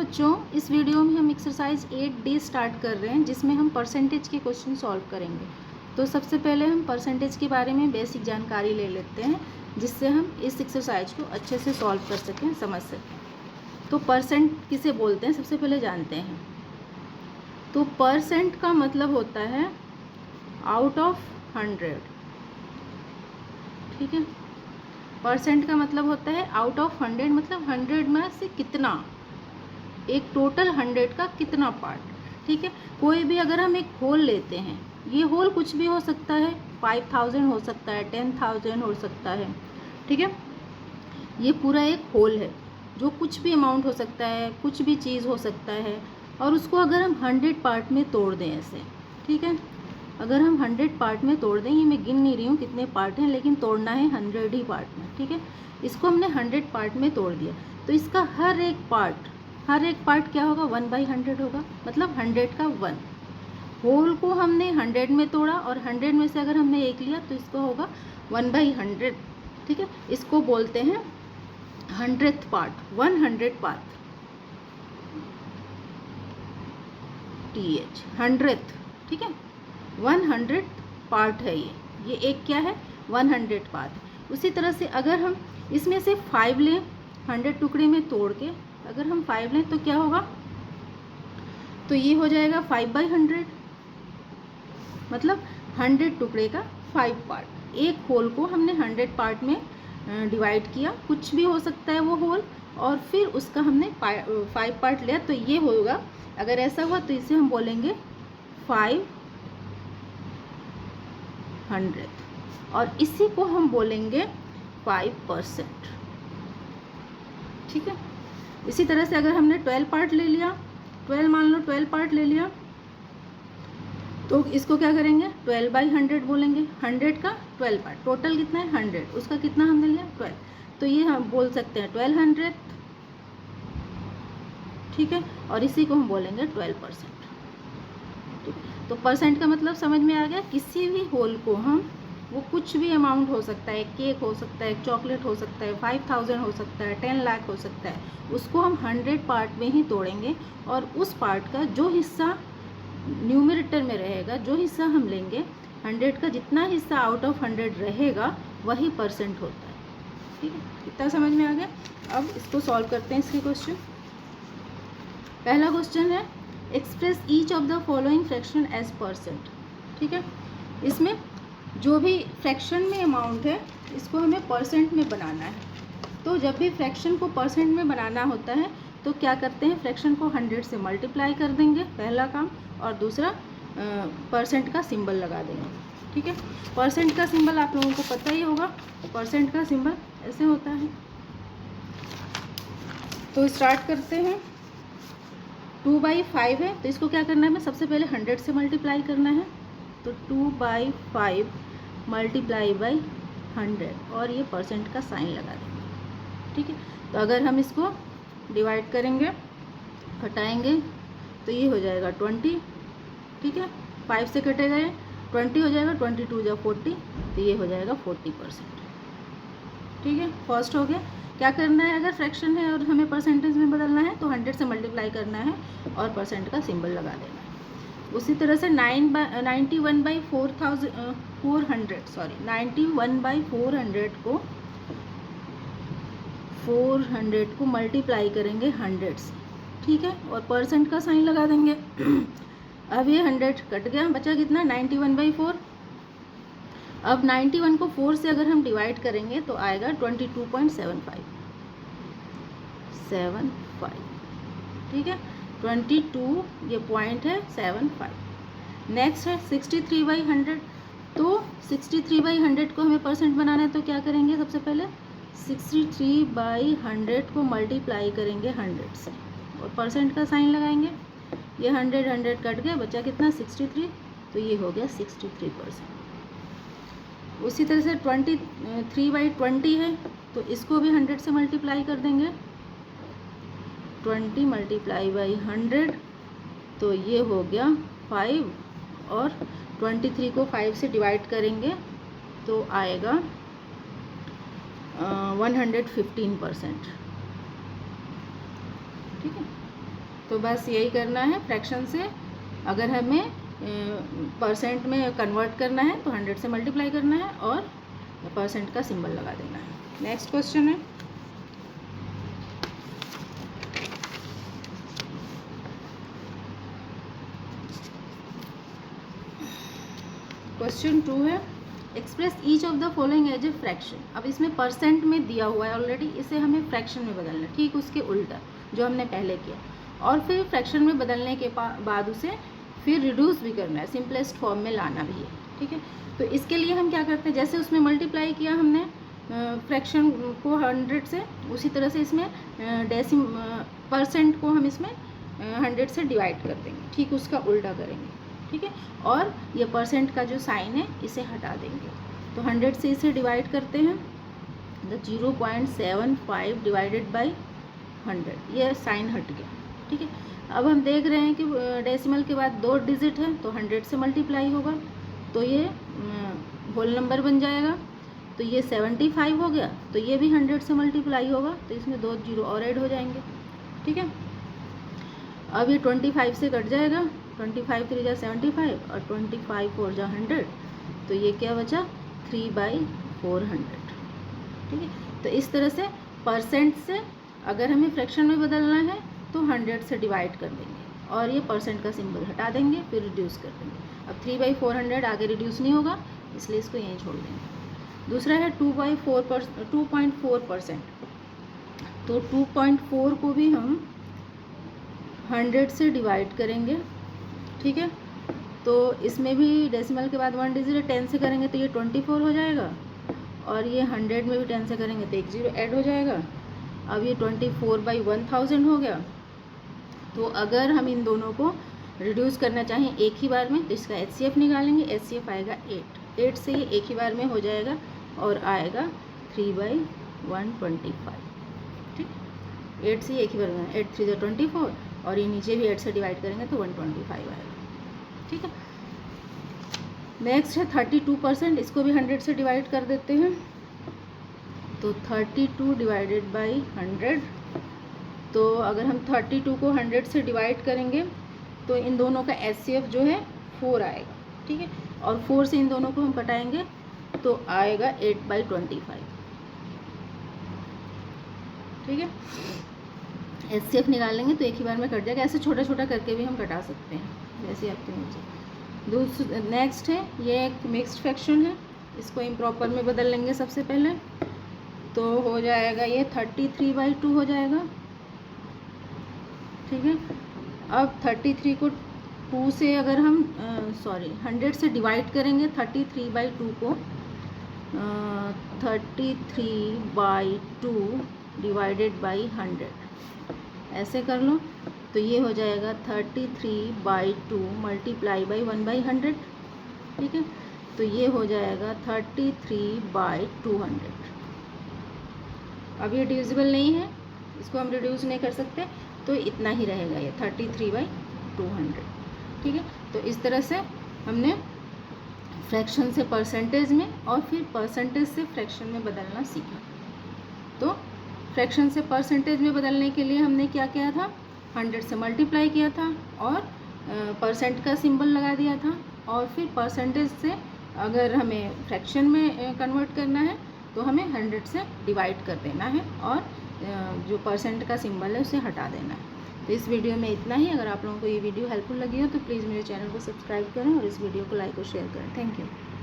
बच्चों, इस वीडियो में हम एक्सरसाइज 8D स्टार्ट कर रहे हैं जिसमें हम परसेंटेज के क्वेश्चन सॉल्व करेंगे। तो सबसे पहले हम परसेंटेज के बारे में बेसिक जानकारी ले लेते हैं जिससे हम इस एक्सरसाइज को अच्छे से सॉल्व कर सकें, समझ सकें। तो परसेंट किसे बोलते हैं सबसे पहले जानते हैं। तो परसेंट का मतलब होता है आउट ऑफ 100, ठीक है। परसेंट का मतलब होता है आउट ऑफ 100, मतलब 100 में से कितना, एक टोटल 100 का कितना पार्ट, ठीक है। कोई भी अगर हम एक होल लेते हैं, ये होल कुछ भी हो सकता है, 5000 हो सकता है, 10,000 हो सकता है, ठीक है। ये पूरा एक होल है जो कुछ भी अमाउंट हो सकता है, कुछ भी चीज़ हो सकता है। और उसको अगर हम 100 पार्ट में तोड़ दें ऐसे, ठीक है, अगर हम 100 पार्ट में तोड़ दें, ये मैं गिन नहीं रही हूँ कितने पार्ट हैं, लेकिन तोड़ना है 100 ही पार्ट में, ठीक है। इसको हमने 100 पार्ट में तोड़ दिया तो इसका हर एक पार्ट क्या होगा, 1/100 होगा, मतलब 100 का 1। होल को हमने 100 में तोड़ा और 100 में से अगर हमने एक लिया तो इसको होगा 1/100, ठीक है। इसको बोलते हैं 100th part, 100 part, TH 100th, ठीक है। 100 पार्ट है ये एक क्या है, 100 पार्ट। उसी तरह से अगर हम इसमें से 5 लें, 100 टुकड़े में तोड़ के अगर हम 5 लें तो क्या होगा, तो ये हो जाएगा 5/100, मतलब 100 टुकड़े का 5 पार्ट। एक होल को हमने 100 पार्ट में डिवाइड किया, कुछ भी हो सकता है वो होल, और फिर उसका हमने 5 पार्ट लिया, तो ये होगा। अगर ऐसा हुआ तो इसे हम बोलेंगे 500, और इसी को हम बोलेंगे 5%, ठीक है। इसी तरह से अगर हमने 12 पार्ट ले लिया, 12 मान लो 12 पार्ट ले लिया, तो इसको क्या करेंगे, 12/100 बोलेंगे। 100 का 12 पार्ट, टोटल कितना है 100, उसका कितना हमने लिया 12, तो ये हम बोल सकते हैं 1200, ठीक है। और इसी को हम बोलेंगे 12%, ठीक है। तो परसेंट का मतलब समझ में आ गया। किसी भी होल को हम, वो कुछ भी अमाउंट हो सकता है, केक हो सकता है, चॉकलेट हो सकता है, 5000 हो सकता है, 10 लाख हो सकता है, उसको हम 100 पार्ट में ही तोड़ेंगे और उस पार्ट का जो हिस्सा न्यूमरेटर में रहेगा, जो हिस्सा हम लेंगे, 100 का जितना हिस्सा आउट ऑफ 100 रहेगा वही परसेंट होता है, ठीक है। इतना समझ में आ गया। अब इसको सॉल्व करते हैं, इसके क्वेश्चन। पहला क्वेश्चन है express each of the following fraction as percent, ठीक है। इसमें जो भी फ्रैक्शन में अमाउंट है इसको हमें परसेंट में बनाना है। तो जब भी फ्रैक्शन को परसेंट में बनाना होता है तो क्या करते हैं, फ्रैक्शन को 100 से मल्टीप्लाई कर देंगे, पहला काम, और दूसरा परसेंट का सिंबल लगा देंगे, ठीक है। परसेंट का सिंबल आप लोगों को पता ही होगा, परसेंट का सिंबल ऐसे होता है। तो स्टार्ट करते हैं। 2/5 है तो इसको क्या करना है, हमें सबसे पहले 100 से मल्टीप्लाई करना है। तो 2/5 मल्टीप्लाई बाई 100, और ये परसेंट का साइन लगा देंगे, ठीक है। तो अगर हम इसको डिवाइड करेंगे, घटाएंगे, तो ये हो जाएगा 20, ठीक है। 5 से कटेगा ये 20 हो जाएगा, 22 या 40, तो ये हो जाएगा 40%, ठीक है। फर्स्ट हो गया। क्या करना है, अगर फ्रैक्शन है और हमें परसेंटेज में बदलना है तो 100 से मल्टीप्लाई करना है और परसेंट का सिंबल लगा देना है। उसी तरह से 91/400 को 400 को मल्टीप्लाई करेंगे 100 से, ठीक है, और परसेंट का साइन लगा देंगे। अब ये 100 कट गया, बचा कितना, 91/4। अब 91 को 4 से अगर हम डिवाइड करेंगे तो आएगा 22.75, ठीक है। 22 ये पॉइंट है 75। नेक्स्ट है 63/100। तो 63/100 को हमें परसेंट बनाना है तो क्या करेंगे, सबसे पहले 63/100 को मल्टीप्लाई करेंगे 100 से और परसेंट का साइन लगाएंगे। ये 100 कट गया, बचा कितना, 63, तो ये हो गया 63%। उसी तरह से 23/20 है तो इसको भी 100 से मल्टीप्लाई कर देंगे, 20 मल्टीप्लाई बाई 100, तो ये हो गया 5, और 23 को 5 से डिवाइड करेंगे तो आएगा 115%, ठीक है। तो बस यही करना है। फ्रैक्शन से अगर हमें परसेंट में कन्वर्ट करना है तो 100 से मल्टीप्लाई करना है और परसेंट का सिंबल लगा देना है। नेक्स्ट क्वेश्चन है क्वेश्चन 2 है express each of the following as a fraction. अब इसमें परसेंट में दिया हुआ है ऑलरेडी, इसे हमें फ्रैक्शन में बदलना है, ठीक उसके उल्टा जो हमने पहले किया, और फिर फ्रैक्शन में बदलने के बाद उसे फिर रिड्यूस भी करना है, सिंपलेस्ट फॉर्म में लाना भी है, ठीक है। तो इसके लिए हम क्या करते हैं, जैसे उसमें मल्टीप्लाई किया हमने फ्रैक्शन को 100 से, उसी तरह से इसमें परसेंट को हम इसमें 100 से डिवाइड कर देंगे, ठीक उसका उल्टा करेंगे, ठीक है। और ये परसेंट का जो साइन है इसे हटा देंगे। तो 100 से इसे डिवाइड करते हैं, तो 0.75 डिवाइडेड बाई 100, ये साइन हट गया, ठीक है। अब हम देख रहे हैं कि डेसिमल के बाद 2 डिजिट है तो 100 से मल्टीप्लाई होगा, तो ये होल नंबर बन जाएगा। तो ये 75 हो गया, तो ये भी 100 से मल्टीप्लाई होगा, तो इसमें 2 जीरो और ऐड हो जाएंगे, ठीक है। अब ये 25 से कट जाएगा, 25 3 जा 75 और 25 4 जा 100, तो ये क्या बचा 3/400, ठीक है। तो इस तरह से परसेंट से अगर हमें फ्रैक्शन में बदलना है तो 100 से डिवाइड कर देंगे और ये परसेंट का सिंबल हटा देंगे, फिर रिड्यूस कर देंगे। अब 3/400 आगे रिड्यूस नहीं होगा, इसलिए इसको यहीं छोड़ देंगे। दूसरा है 2.4%, तो 2.4 को भी हम 100 से डिवाइड करेंगे, ठीक है। तो इसमें भी डेसिमल के बाद 1 डिजिट 10 से करेंगे तो ये 24 हो जाएगा, और ये 100 में भी 10 से करेंगे तो 1 जीरो ऐड हो जाएगा। अब ये 24/1000 हो गया। तो अगर हम इन दोनों को रिड्यूस करना चाहें एक ही बार में तो इसका HCF निकालेंगे, HCF आएगा 8 से ये एक ही बार में हो जाएगा और आएगा 3/125, ठीक। 8 से एक ही बार में 8 3 24 और ये नीचे भी 8 से डिवाइड करेंगे तो 125 आएगा, ठीक है। नेक्स्ट है 32%, इसको भी 100 से डिवाइड कर देते हैं। तो 32 डिवाइडेड बाई 100, तो अगर हम 32 को 100 से डिवाइड करेंगे तो इन दोनों का HCF जो है 4 आएगा, ठीक है। और 4 से इन दोनों को हम कटाएंगे तो आएगा 8/25, ठीक है। HCF निकाल लेंगे तो एक ही बार में कट जाएगा। ऐसे छोटा छोटा करके भी हम कटा सकते हैं, जैसे आपके नीचे। नेक्स्ट है ये एक मिक्स्ड फ्रैक्शन है, इसको इम्प्रॉपर में बदल लेंगे सबसे पहले। तो हो जाएगा ये 33/2 हो जाएगा, ठीक है। अब 33 को 2 से अगर हम 100 से डिवाइड करेंगे 33/2 को 33/2 डिवाइडेड बाई 100 ऐसे कर लो, तो ये हो जाएगा 33/2 मल्टीप्लाई बाई 1/100, ठीक है। तो ये हो जाएगा 33/200। अब ये डिविजिबल नहीं है, इसको हम रिड्यूस नहीं कर सकते, तो इतना ही रहेगा ये 33/200, ठीक है। तो इस तरह से हमने फ्रैक्शन से परसेंटेज में और फिर परसेंटेज से फ्रैक्शन में बदलना सीखा। तो फ्रैक्शन से परसेंटेज में बदलने के लिए हमने क्या किया था, 100 से मल्टीप्लाई किया था और परसेंट का सिंबल लगा दिया था, और फिर परसेंटेज से अगर हमें फ्रैक्शन में कन्वर्ट करना है तो हमें 100 से डिवाइड कर देना है और जो परसेंट का सिंबल है उसे हटा देना है। तो इस वीडियो में इतना ही। अगर आप लोगों को ये वीडियो हेल्पफुल लगी हो तो प्लीज़ मेरे चैनल को सब्सक्राइब करें और इस वीडियो को लाइक और शेयर करें। Thank you.